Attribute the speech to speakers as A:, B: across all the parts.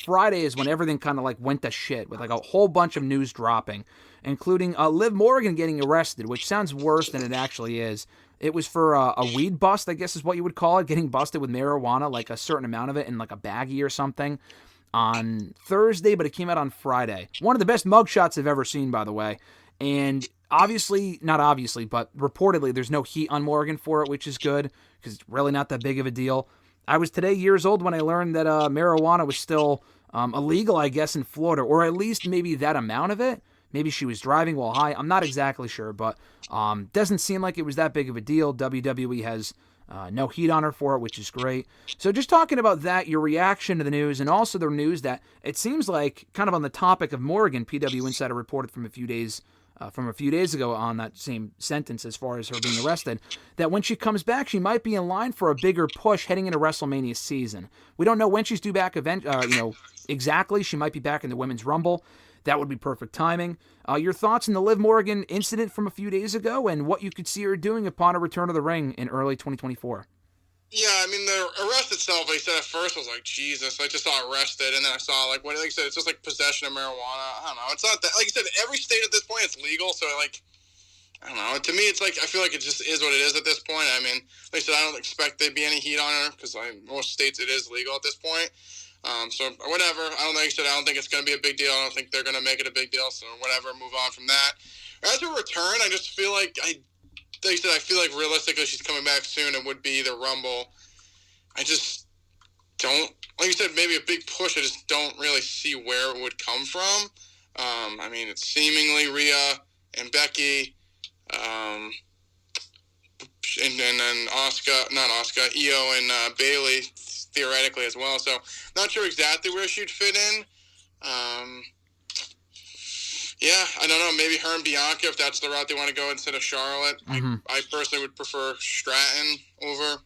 A: Friday is when everything kind of like went to shit with like a whole bunch of news dropping, including Liv Morgan getting arrested, which sounds worse than it actually is. It was for a weed bust, I guess is what you would call it, getting busted with marijuana, like a certain amount of it in like a baggie or something on Thursday, but it came out on Friday. One of the best mugshots I've ever seen, by the way. And obviously, not obviously, but reportedly, there's no heat on Morgan for it, which is good, because it's really not that big of a deal. I was today years old when I learned that marijuana was still illegal, I guess, in Florida, or at least maybe that amount of it. Maybe she was driving while high. I'm not exactly sure, but doesn't seem like it was that big of a deal. WWE has no heat on her for it, which is great. So just talking about that, your reaction to the news, and also the news that it seems like, kind of on the topic of Morgan, PW Insider reported from a few days ago on that same sentence as far as her being arrested, that when she comes back, she might be in line for a bigger push heading into WrestleMania season. We don't know when she's due back exactly. She might be back in the Women's Rumble. That would be perfect timing. Your thoughts on the Liv Morgan incident from a few days ago and what you could see her doing upon a return to the ring in early 2024?
B: Yeah, I mean, the arrest itself, like I said at first, was like, Jesus. I just saw arrested, and then I saw, like I said, it's just like possession of marijuana. I don't know. It's not that, like I said, every state at this point, it's legal, so, like, I don't know. To me, it's like, I feel like it just is what it is at this point. I mean, like I said, I don't expect there'd be any heat on her, because most states it is legal at this point. So whatever. I don't think it's going to be a big deal. I don't think they're going to make it a big deal. So whatever. Move on from that. As a return, I just feel like I feel like realistically she's coming back soon. It would be the Rumble. I just don't, like you said, maybe a big push. I just don't really see where it would come from. I mean, it's seemingly Rhea and Becky, and then Io and Bayley theoretically as well. So not sure exactly where she'd fit in. Yeah, I don't know. Maybe her and Bianca, if that's the route they want to go instead of Charlotte. Mm-hmm. I personally would prefer Stratton over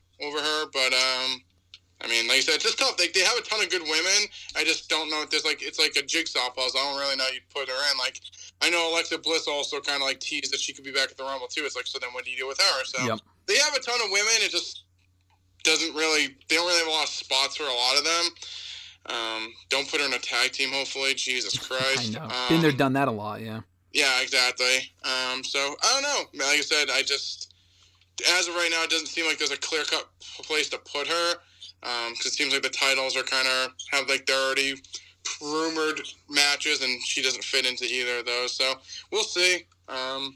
B: her, but I mean, like I said, it's just tough. They have a ton of good women. I just don't know if there's it's like a jigsaw puzzle. I don't really know you'd put her in. Like, I know Alexa Bliss also kind of like teased that she could be back at the Rumble too. It's like, so then what do you do with her? So yep. They have a ton of women. It just they don't really have a lot of spots for a lot of them. Don't put her in a tag team, hopefully. Jesus Christ.
A: I know. Been there, done that a lot, yeah.
B: Yeah, exactly. So, I don't know. Like I said, as of right now, it doesn't seem like there's a clear-cut place to put her. Because it seems like the titles are they're already rumored matches, and she doesn't fit into either of those. So, we'll see. I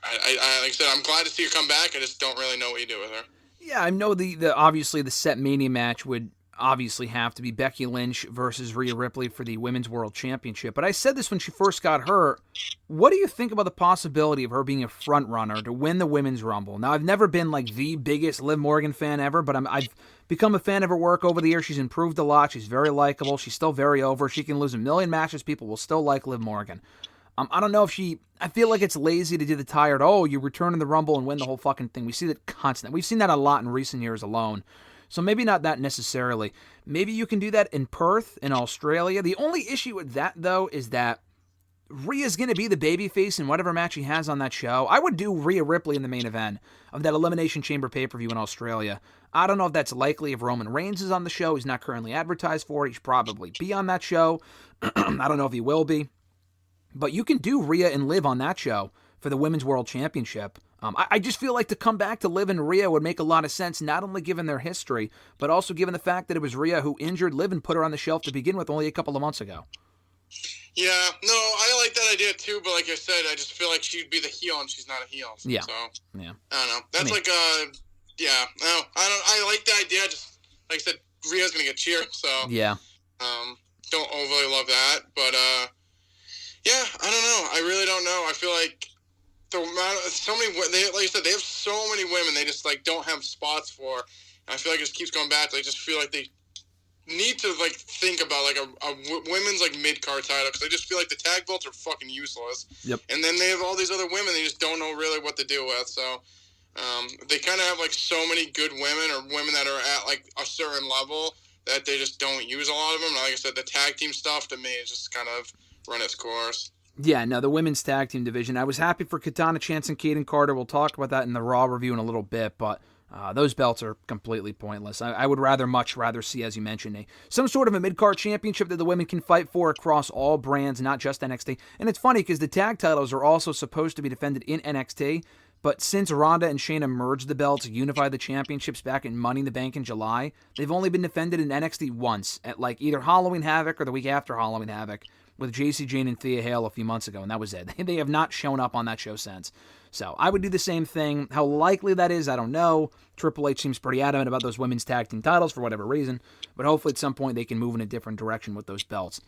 B: like I said, I'm glad to see her come back. I just don't really know what you do with her.
A: Yeah, I know the obviously the set Mania match would obviously have to be Becky Lynch versus Rhea Ripley for the Women's World Championship. But I said this when she first got hurt. What do you think about the possibility of her being a front runner to win the Women's Rumble? Now, I've never been like the biggest Liv Morgan fan ever, but I've become a fan of her work over the years. She's improved a lot. She's very likable. She's still very over. She can lose a million matches. People will still like Liv Morgan. I don't know if I feel like it's lazy to do the tired, you return in the Rumble and win the whole fucking thing. We see that constantly. We've seen that a lot in recent years alone. So maybe not that necessarily. Maybe you can do that in Perth, in Australia. The only issue with that, though, is that Rhea's going to be the babyface in whatever match he has on that show. I would do Rhea Ripley in the main event of that Elimination Chamber pay-per-view in Australia. I don't know if that's likely if Roman Reigns is on the show. He's not currently advertised for it. He should probably be on that show. I don't know if he will be. But you can do Rhea and Liv on that show for the Women's World Championship. I just feel like to come back to Liv and Rhea would make a lot of sense, not only given their history, but also given the fact that it was Rhea who injured Liv and put her on the shelf to begin with only a couple of months ago.
B: Yeah, no, I like that idea too, but like I said, I just feel like she'd be the heel and she's not a heel.
A: Yeah.
B: So,
A: yeah.
B: I don't know. That's I like the idea. Just like I said, Rhea's going to get cheered, so.
A: Yeah.
B: Don't overly love that, but, yeah, I don't know. I really don't know. I feel like like you said, they have so many women they just don't have spots for. And I feel like it just keeps going back. I just feel like they need to think about a women's mid-card title, because I just feel like the tag belts are fucking useless.
A: Yep.
B: And then they have all these other women they just don't know really what to do with. So they kind of have so many good women, or women that are at a certain level, that they just don't use a lot of them. And like I said, the tag team stuff to me is just kind of run its course.
A: Yeah, no, the women's tag team division. I was happy for Katana Chance and Kaden Carter. We'll talk about that in the Raw review in a little bit, but Those belts are completely pointless. I would much rather see, as you mentioned, some sort of a mid-card championship that the women can fight for across all brands, not just NXT. And it's funny because the tag titles are also supposed to be defended in NXT, but since Ronda and Shayna merged the belts, unified the championships back in Money in the Bank in July, they've only been defended in NXT once, at like either Halloween Havoc or the week after Halloween Havoc, with JC Jane and Thea Hale a few months ago, and that was it. They have not shown up on that show since. So I would do the same thing. How likely that is, I don't know. Triple H seems pretty adamant about those women's tag team titles for whatever reason, but hopefully at some point they can move in a different direction with those belts.